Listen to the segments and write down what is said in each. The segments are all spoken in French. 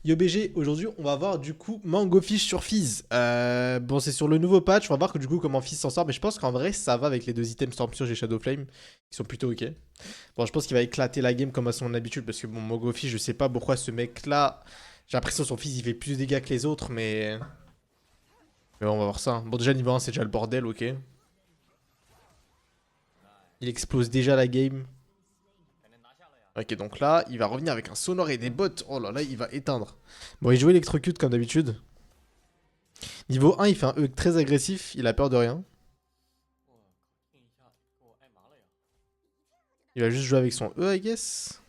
Yo BG, aujourd'hui on va voir du coup Mangofish sur Fizz. Bon c'est sur le nouveau patch, on va voir que du coup comment Fizz s'en sort, mais je pense qu'en vrai ça va avec les deux items Stormsurge et Shadowflame, qui sont plutôt ok. Bon je pense qu'il va éclater la game comme à son habitude, parce que bon Mangofish je sais pas pourquoi ce mec là, j'ai l'impression que son Fizz il fait plus de dégâts que les autres, mais bon, on va voir ça. Bon déjà niveau 1 c'est déjà le bordel, ok. Il explose déjà la game. Ok donc là il va revenir avec un sonore et des bots, oh là là il va éteindre. Bon il joue Electrocute comme d'habitude. Niveau 1, il fait un E très agressif, il a peur de rien. Il va juste jouer avec son E, I guess.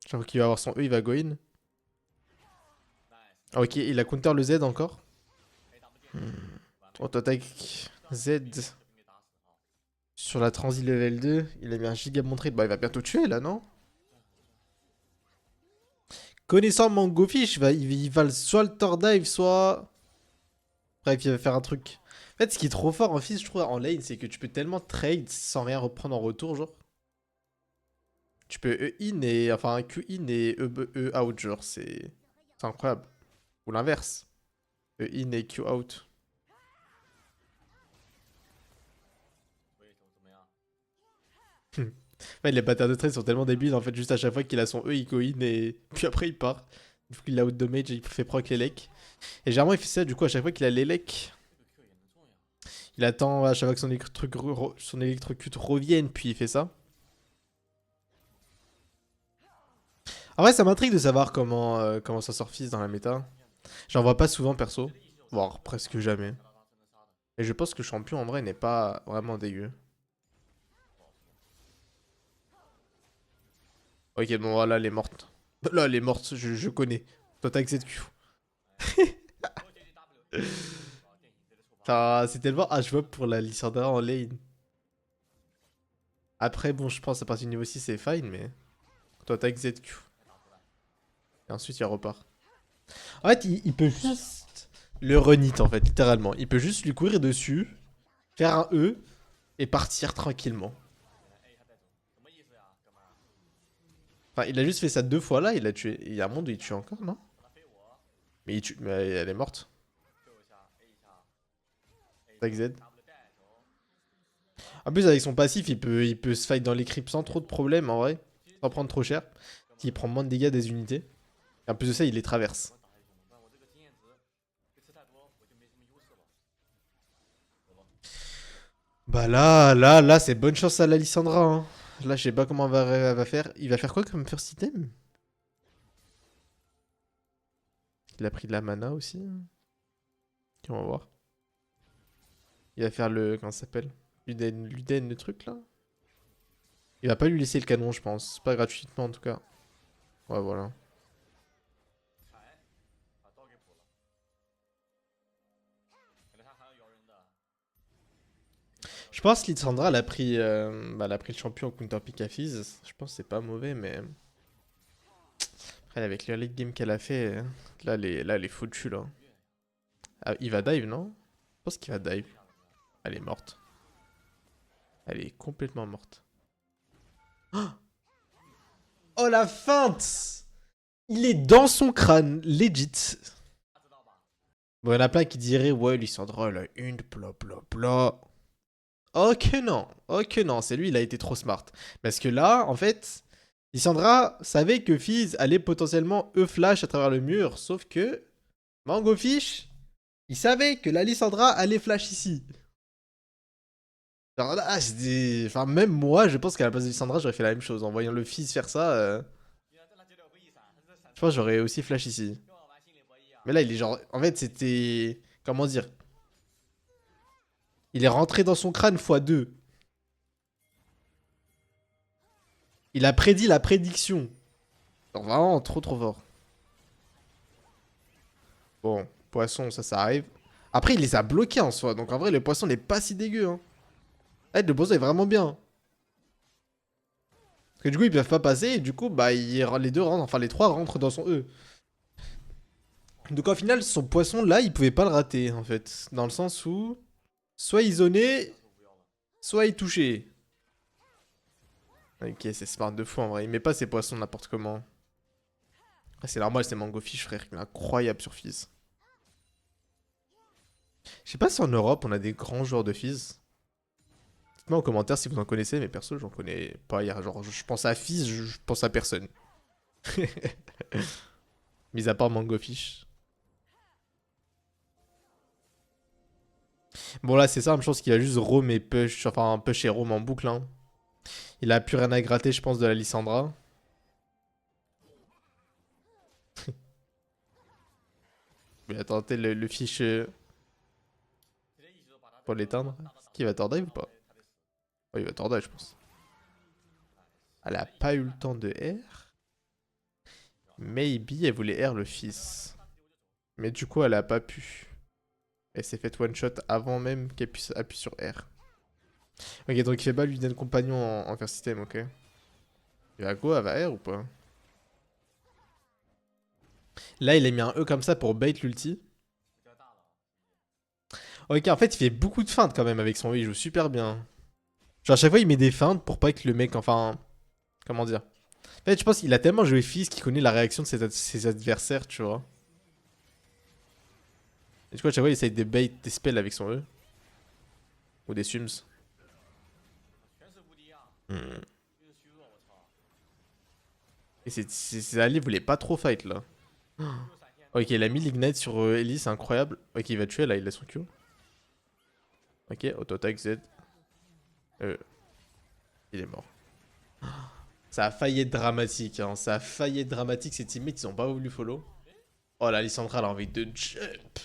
J'avoue qu'il va avoir son E, il va go in. Ah, ok, il a counter le Z encore. Auto-attaque Z sur la transi level 2. Il a mis un giga montré. Bah, il va bientôt tuer là, non? Connaissant Mangofish, il va soit le Thor dive, soit. Bref, il va faire un truc. En fait, ce qui est trop fort en fils, je trouve, en lane, c'est que tu peux tellement trade sans rien reprendre en retour, genre. Tu peux E in et. Enfin, Q in et E out, genre, c'est incroyable. Ou l'inverse. E in et Q out. Ouais, les patterns de trade sont tellement débiles, en fait, juste à chaque fois qu'il a son E, il go in et puis après il part. Du coup, il a out damage et il fait proc l'élec. Et généralement, il fait ça, du coup, à chaque fois qu'il a l'élec, il attend à chaque fois que son électrocute revienne, puis il fait ça. En vrai, ça m'intrigue de savoir comment ça sort Fizz dans la méta. J'en vois pas souvent, perso. Voire presque jamais. Et je pense que champion, en vrai, n'est pas vraiment dégueu. Ok, bon, voilà, elle est morte. Là, elle est morte, je connais. Toi, t'as ZQ. C'est tellement HVOP pour la Lissandra en lane. Après, bon, je pense à partir du niveau 6, c'est fine, mais. Toi, t'as ZQ. Et ensuite, il repart. En fait, il peut juste le runit, en fait, littéralement. Il peut juste lui courir dessus, faire un E, et partir tranquillement. Enfin, il a juste fait ça deux fois là, il a tué. Il y a un monde où il tue encore, non? Mais il tue. Mais elle est morte. Tac Z. En plus, avec son passif, il peut se fight dans les creeps sans trop de problèmes, en vrai. Sans prendre trop cher. Il prend moins de dégâts des unités. Et en plus de ça, il les traverse. Bah là, c'est bonne chance à la Lissandra. Hein. Là, je sais pas comment elle va faire. Il va faire quoi comme first item? Il a pris de la mana aussi. On va voir. Il va faire le. Comment ça s'appelle? Luden, le truc là? Il va pas lui laisser le canon, je pense. Pas gratuitement en tout cas. Ouais, voilà. Je pense que Lissandra, elle a pris le champion au counter pick à Fizz. Je pense que c'est pas mauvais, mais. Après, avec le late game qu'elle a fait, là, elle est foutue là. Ah, il va dive, non? Je pense qu'il va dive. Elle est morte. Elle est complètement morte. Oh la feinte! Il est dans son crâne, legit. Bon, il y en a plein qui diraient, ouais, Lissandra, elle a une, bla bla bla. Ok non, c'est lui, il a été trop smart. Parce que là, en fait, Lissandra savait que Fizz allait potentiellement E-flash à travers le mur, sauf que Mangofish, il savait que la Lissandra allait flash ici. Alors là, enfin, même moi, je pense qu'à la place de Lissandra, j'aurais fait la même chose. En voyant le Fizz faire ça, je pense que j'aurais aussi flash ici. Mais là, il est genre. En fait, c'était. Comment dire? Il est rentré dans son crâne x2. Il a prédit la prédiction. Genre, vraiment, trop trop fort. Bon, poisson, ça arrive. Après, il les a bloqués en soi. Donc en vrai, le poisson n'est pas si dégueu. Hein. Eh, le poisson est vraiment bien. Parce que du coup, ils peuvent pas passer. Et du coup, bah, les deux rentrent. Enfin, les trois rentrent dans son E. Donc au final, son poisson là, il pouvait pas le rater en fait. Dans le sens où. Soit il zonait, soit il touchait. Ok, c'est smart de fou en vrai. Il met pas ses poissons n'importe comment. Ah, c'est normal, c'est Mangofish, frère. Il est incroyable sur Fizz. Je sais pas si en Europe, on a des grands joueurs de Fizz. Dites-moi en commentaire si vous en connaissez, mais perso, j'en connais pas. Genre, je pense à Fizz, je pense à personne. Mis à part Mangofish. Bon, là, c'est simple, je pense qu'il a juste roam et push. Enfin, push et roam en boucle. Hein. Il a plus rien à gratter, je pense, de la Lissandra. Mais attends, le fiche pour l'éteindre. Est-ce qu'il va tordre ou pas? Oh, il va tordre, je pense. Elle a pas eu le temps de R. Maybe elle voulait R le fils. Mais du coup, elle a pas pu. Elle s'est fait one shot avant même qu'elle puisse appuyer sur R. Ok, donc il fait pas lui d'un compagnon en first system, ok. Il va go, elle va R ou pas? Là, il a mis un E comme ça pour bait l'ulti. Ok, en fait, il fait beaucoup de feintes quand même avec son E, il joue super bien. Genre, à chaque fois, il met des feintes pour pas que le mec, enfin. Comment dire? En fait, je pense qu'il a tellement joué Fizz qu'il connaît la réaction de ses adversaires, tu vois. Et du coup, à chaque fois, il essaye de bait des spells avec son E. Ou des sums. Hmm. Et ses alliés voulaient pas trop fight là. Ok, il a mis l'ignite sur Ellie, c'est incroyable. Ok, il va tuer là, il a son Q. Ok, auto-attack Z. Il est mort. Ça a failli être dramatique, hein. Ça a failli être dramatique. Ces teammates, ils ont pas voulu follow. Oh là, Lissandra, elle a envie de jump.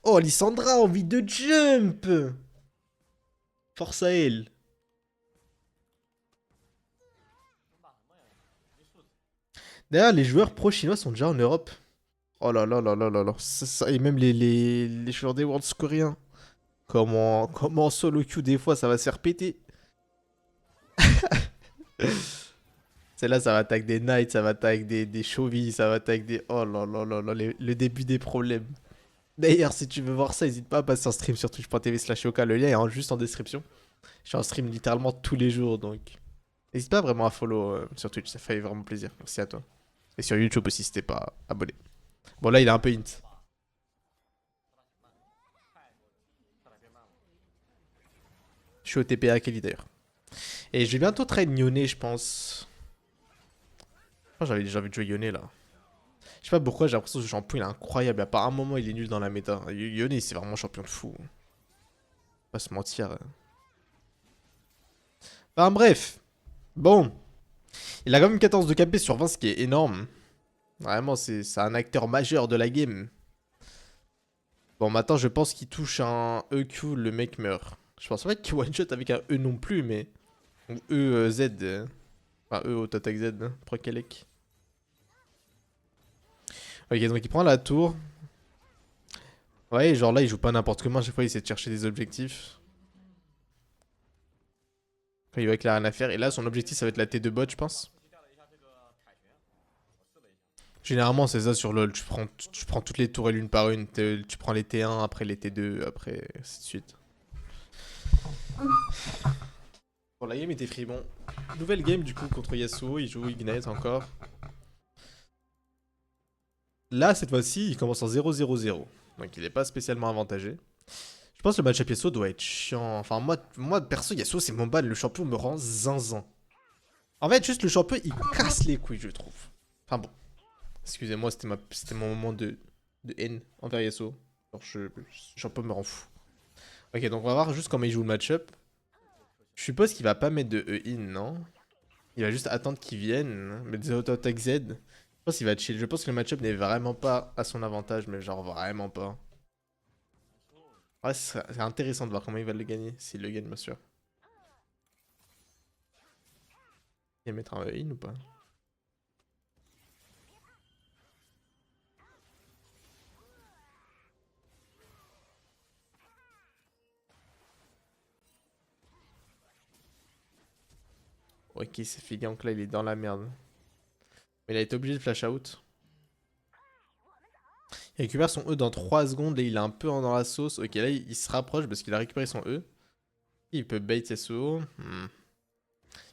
Oh, Lissandra a envie de jump. Force à elle. D'ailleurs, les joueurs pro chinois sont déjà en Europe. Oh là là là là là là. Et même les joueurs des Worlds coréens. Comment solo queue des fois ça va se faire péter. Celle-là, ça va attaquer des Knights, ça va attaquer des Chauvis, ça va attaquer des. Oh là là là là, le début des problèmes. D'ailleurs, si tu veux voir ça, n'hésite pas à passer en stream sur twitch.tv/yoka. Le lien est juste en description. Je suis en stream littéralement tous les jours, donc. N'hésite pas vraiment à follow sur Twitch, ça fait vraiment plaisir. Merci à toi. Et sur YouTube aussi, si t'es pas abonné. Bon, là, il est un peu int. Je suis au TPA à Kelly d'ailleurs. Et je vais bientôt trade Yone, je pense. Oh, j'avais déjà envie de jouer Yone là. Je sais pas pourquoi, j'ai l'impression que ce champion il est incroyable. À part un moment, il est nul dans la méta. Yone, c'est vraiment un champion de fou. Pas se mentir. Enfin bref. Bon. Il a quand même 14 de KP sur 20, ce qui est énorme. Vraiment, c'est un acteur majeur de la game. Bon, maintenant, je pense qu'il touche un EQ, le mec meurt. Je pense pas qu'il one-shot avec un E non plus, mais. Ou E-Z. Enfin, E auto-attack Z. Prokelek. Ok, donc il prend la tour. Ouais, genre là, il joue pas n'importe comment. À chaque fois, il essaie de chercher des objectifs. Quand il voit qu'il a rien à faire. Et là, son objectif, ça va être la T2 bot, je pense. Généralement, c'est ça sur LoL. Tu prends toutes les tours l'une par une. Tu prends les T1, après les T2, après ainsi de suite. Bon, la game était free. Nouvelle game du coup contre Yasuo. Il joue Ignite encore. Là, cette fois-ci, il commence en 0-0-0. Donc, il n'est pas spécialement avantagé. Je pense que le match-up Yasuo doit être chiant. Enfin, moi perso, Yasuo, c'est mon ban. Le champion me rend zinzin. En fait, juste le champion, il casse les couilles, je trouve. Enfin bon. Excusez-moi, c'était mon moment de haine envers Yasuo. Genre, le champion me rend fou. Ok, donc on va voir juste comment il joue le match-up. Je suppose qu'il va pas mettre de E-in, non? Il va juste attendre qu'il vienne. Mettre des auto-attack Z. Je pense qu'il va chill. Je pense que le match-up n'est vraiment pas à son avantage, mais genre vraiment pas. Ouais, c'est intéressant de voir comment il va le gagner, s'il le gagne, bien sûr. Il va mettre un E-in ou pas? Ok, c'est fait gank là, il est dans la merde. Mais il a été obligé de flash out. Il récupère son E dans 3 secondes et il est un peu dans la sauce. Ok, là il se rapproche parce qu'il a récupéré son E. Il peut bait Yasuo.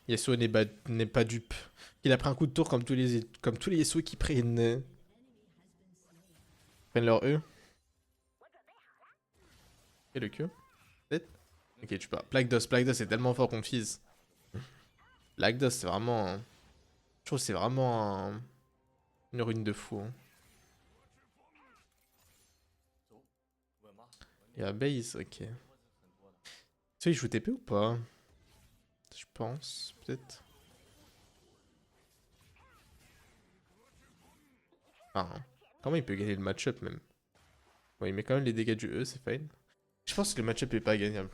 Yasuo n'est pas dupe. Ok, Il a pris un coup de tour comme tous les Yasuo qui prennent leur E. Et le Q. Peut-être. Ok, tu peux. Black Dust est tellement fort contre Fizz. Black Dust, c'est vraiment. Je trouve que c'est vraiment une ruine de fou. Hein. Il y a base, ok. Tu sais, il joue TP ou pas? Je pense, peut-être. Enfin, comment il peut gagner le match-up même? Bon, il met quand même les dégâts du E, c'est fine. Je pense que le match-up est pas gagnable.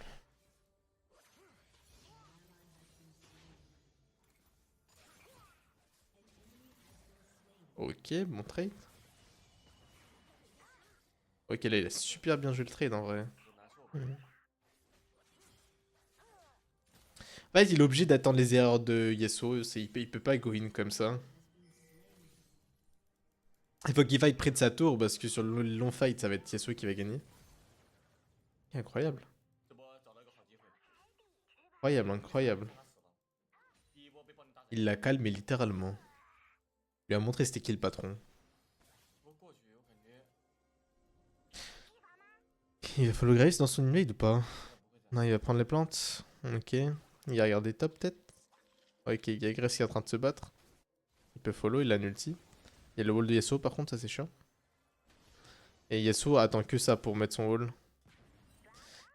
Ok, bon trade. Ok, là il a super bien joué le trade en vrai. Mhm. En fait, il est obligé d'attendre les erreurs de Yasuo. Il peut pas go in comme ça. Il faut qu'il fight près de sa tour parce que sur le long fight, ça va être Yasuo qui va gagner. Incroyable. Incroyable, incroyable. Il l'a calmé littéralement. Il lui a montré c'était qui le patron. Il va follow Graves dans son invade ou pas? Non, il va prendre les plantes. Ok. Il va regarder top peut-être. Ok, il y a Graves qui est en train de se battre. Il peut follow, il a un ulti. Il y a le wall de Yasuo par contre, ça c'est chiant. Et Yasuo attend que ça pour mettre son wall.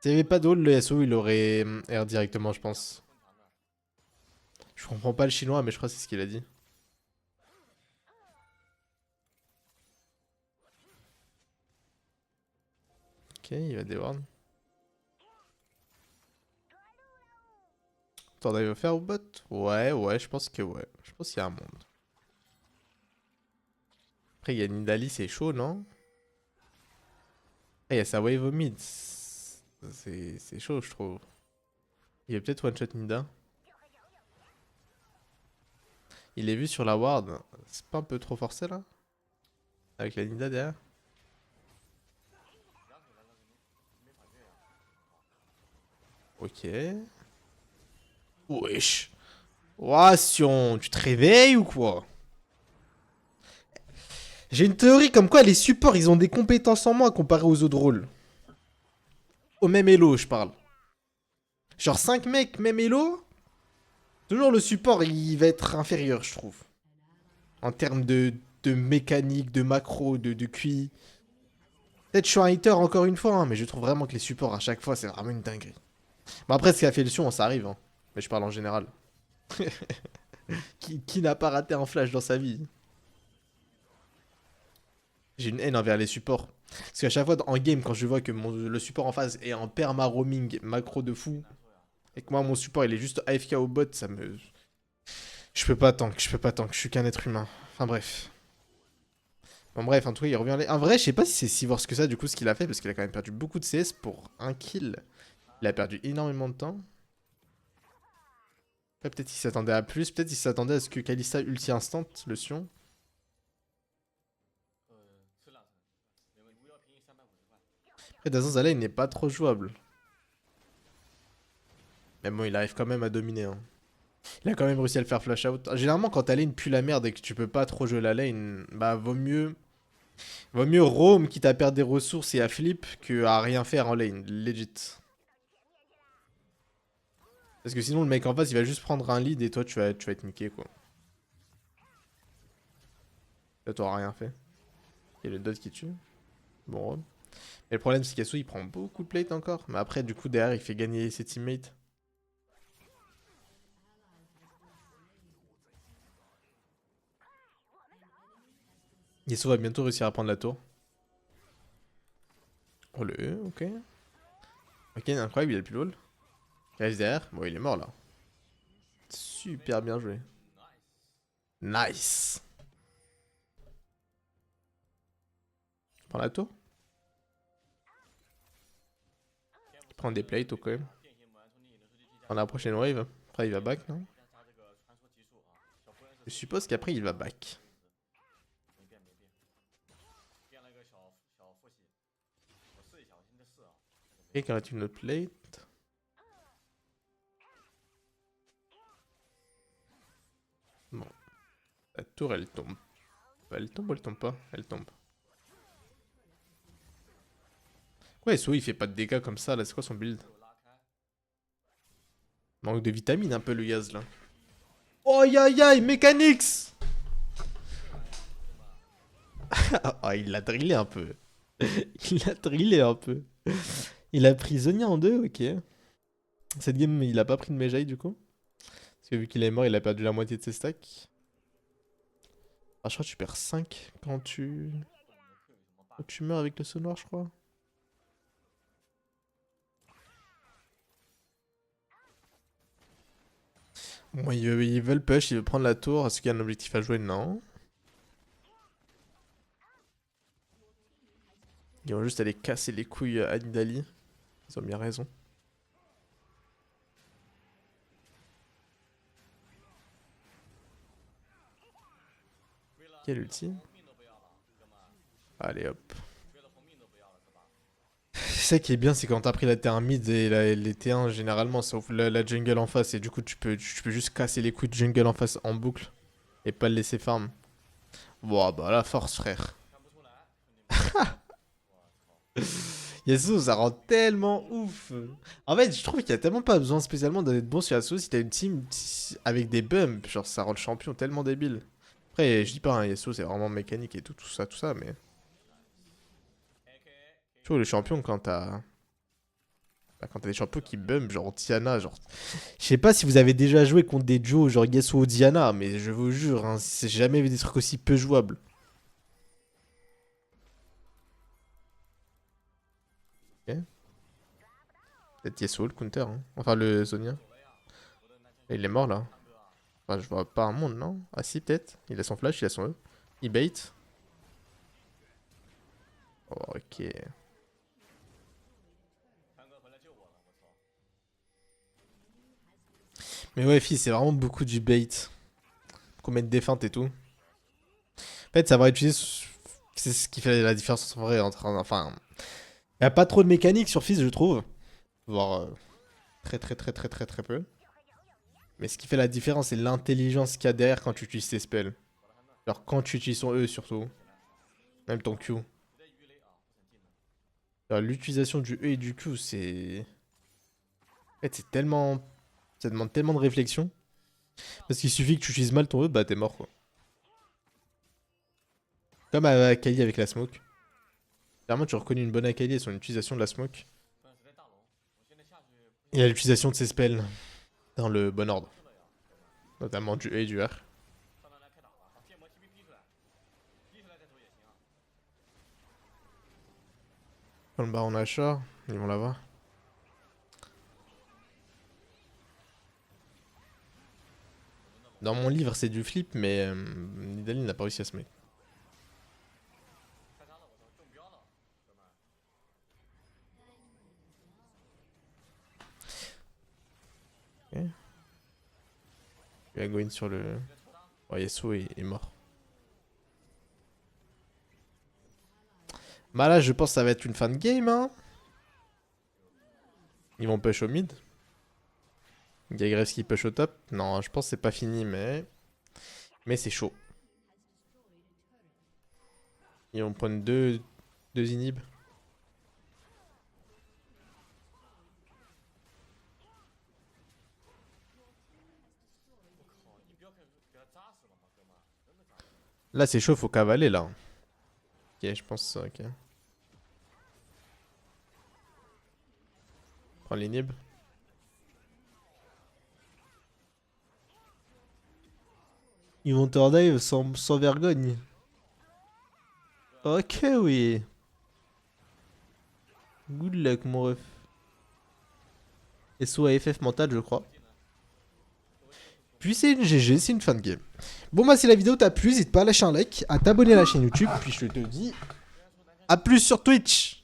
S'il n'y avait pas de wall, le Yasuo il aurait R directement, je pense. Je comprends pas le chinois, mais je crois que c'est ce qu'il a dit. Ok, il va déward. T'en arrives à faire au bot? Ouais, ouais, je pense que ouais. Je pense qu'il y a un monde. Après, il y a Nidali, c'est chaud, non? Ah, il y a sa wave au mid. C'est chaud, je trouve. Il va peut-être one-shot Nida. Il est vu sur la ward. C'est pas un peu trop forcé, là? Avec la Nida derrière? Ok. Wesh. Ouah, Sion, tu te réveilles ou quoi? J'ai une théorie comme quoi les supports, ils ont des compétences en moins comparé aux autres rôles. Au même elo, je parle. Genre 5 mecs, même elo. Toujours le support, il va être inférieur, je trouve. En termes de mécanique, de macro, de QI. Peut-être je suis un hater encore une fois, hein, mais je trouve vraiment que les supports à chaque fois, c'est vraiment une dinguerie. Bon, après, ce qui a fait le Sion, ça arrive. Hein. Mais je parle en général. Qui n'a pas raté un flash dans sa vie? J'ai une haine envers les supports. Parce qu'à chaque fois en game, quand je vois que le support en face est en perma roaming macro de fou, et que moi mon support il est juste AFK au bot, ça me. Je peux pas tank, je suis qu'un être humain. Enfin bref. Bon bref, en tout cas il revient. En vrai, je sais pas si c'est si worse que ça du coup ce qu'il a fait, parce qu'il a quand même perdu beaucoup de CS pour un kill. Il a perdu énormément de temps. Après, peut-être qu'il s'attendait à plus, peut-être qu'il s'attendait à ce que Kalista ulti instant, le Sion. Après, Dazan il n'est pas trop jouable. Mais bon, il arrive quand même à dominer. Hein. Il a quand même réussi à le faire flash out. Généralement, quand ta lane pue la merde et que tu peux pas trop jouer la lane, bah vaut mieux roam quitte à perdre des ressources et à flip que à rien faire en lane, legit. Parce que sinon, le mec en face, il va juste prendre un lead et toi, tu vas être niqué, quoi. Là, t'auras rien fait. Il y a le dot qui tue. Bon, roam. Mais le problème, c'est qu'Yasuo, il prend beaucoup de plate encore. Mais après, du coup, derrière, il fait gagner ses teammates. Yasuo va bientôt réussir à prendre la tour. Oh le E, ok. Ok, incroyable, il a le plus lol. Il reste derrière. Bon, il est mort là. Super bien joué. Nice. Prends la tour. Il prend des plates au quand même. Prend la prochaine wave. Après, il va back, non? Je suppose qu'après, il va back. Et quand reste une autre plate. Bon. La tour, elle tombe. Elle tombe ou elle tombe pas? Elle tombe. Ouais, Yasuo, il fait pas de dégâts comme ça, là. C'est quoi son build? Manque de vitamines un peu, le Yaz, là. Oh, aïe, aïe, aïe, Mechanics. Ah, il l'a drillé un peu. Il l'a drillé un peu. Il a pris Zonia en deux, ok. Cette game, il a pas pris de Mejai du coup. Parce que vu qu'il est mort, il a perdu la moitié de ses stacks. Ah, je crois que tu perds 5 quand tu meurs avec le saut noir, je crois. Bon, ils veulent push, ils veulent prendre la tour. Est-ce qu'il y a un objectif à jouer? Non. Ils vont juste aller casser les couilles à Nidali. Ils ont bien raison. Quel ulti? Allez hop. C'est ça qui est bien, c'est quand t'as pris la T1 mid et les T1 généralement, sauf la jungle en face, et du coup tu peux juste casser les couilles de jungle en face en boucle et pas le laisser farm. Bon, bah la force, frère. Yasuo, ça rend tellement ouf. En fait, je trouve qu'il y a tellement pas besoin spécialement d'être bon sur Yasuo si t'as une team avec des bumps. Genre, ça rend le champion tellement débile. Après, je dis pas, hein, Yasuo, c'est vraiment mécanique et tout ça, mais. Je trouve le champion quand t'as. Bah, quand t'as des champions qui bump, genre Diana, genre. Je sais pas si vous avez déjà joué contre des duos genre Yasuo ou Diana, mais je vous jure, hein, j'ai jamais vu des trucs aussi peu jouables. Ok. Peut-être Yasuo le counter, hein. Enfin le Zonia. Et il est mort là. Enfin, je vois pas un monde, non? Ah si, peut-être. Il a son flash, il a son E. Il bait. Oh, ok. Mais ouais, fils, c'est vraiment beaucoup du bait. Qu'on mette des feintes et tout. En fait, savoir utiliser, c'est ce qui fait la différence en vrai entre. Enfin, il n'y a pas trop de mécanique sur Fizz, je trouve. Voire très peu. Mais ce qui fait la différence, c'est l'intelligence qu'il y a derrière quand tu utilises tes spells. Alors quand tu utilises son E surtout. Même ton Q. L'utilisation du E et du Q, c'est. En fait, c'est tellement. Ça demande tellement de réflexion. Parce qu'il suffit que tu utilises mal ton E, bah t'es mort quoi. Comme à Akali avec la smoke. Clairement, tu reconnais une bonne Akali et son utilisation de la smoke. Et à l'utilisation de ses spells dans le bon ordre. Notamment du E et du R. Dans le baron Nashor, ils vont l'avoir. Dans mon livre, c'est du flip, mais Nidalee n'a pas réussi à se mettre. Ok. Il va go in sur le. Oh, Yasuo est mort. Bah là, je pense que ça va être une fin de game, hein. Ils vont push au mid. Gagref qui push au top. Non, je pense que c'est pas fini, mais. Mais c'est chaud. Ils vont prendre deux inhibs. Là, c'est chaud, faut cavaler là. Ok, je pense ça, ok. Prends l'inhib. Ils vont te dive sans vergogne. Ok, oui. Good luck, mon ref. SO AFF mental, je crois. Puis c'est une GG, c'est une fin de game. Bon bah si la vidéo t'a plu, n'hésite pas à lâcher un like, à t'abonner à la chaîne YouTube, puis je te dis à plus sur Twitch.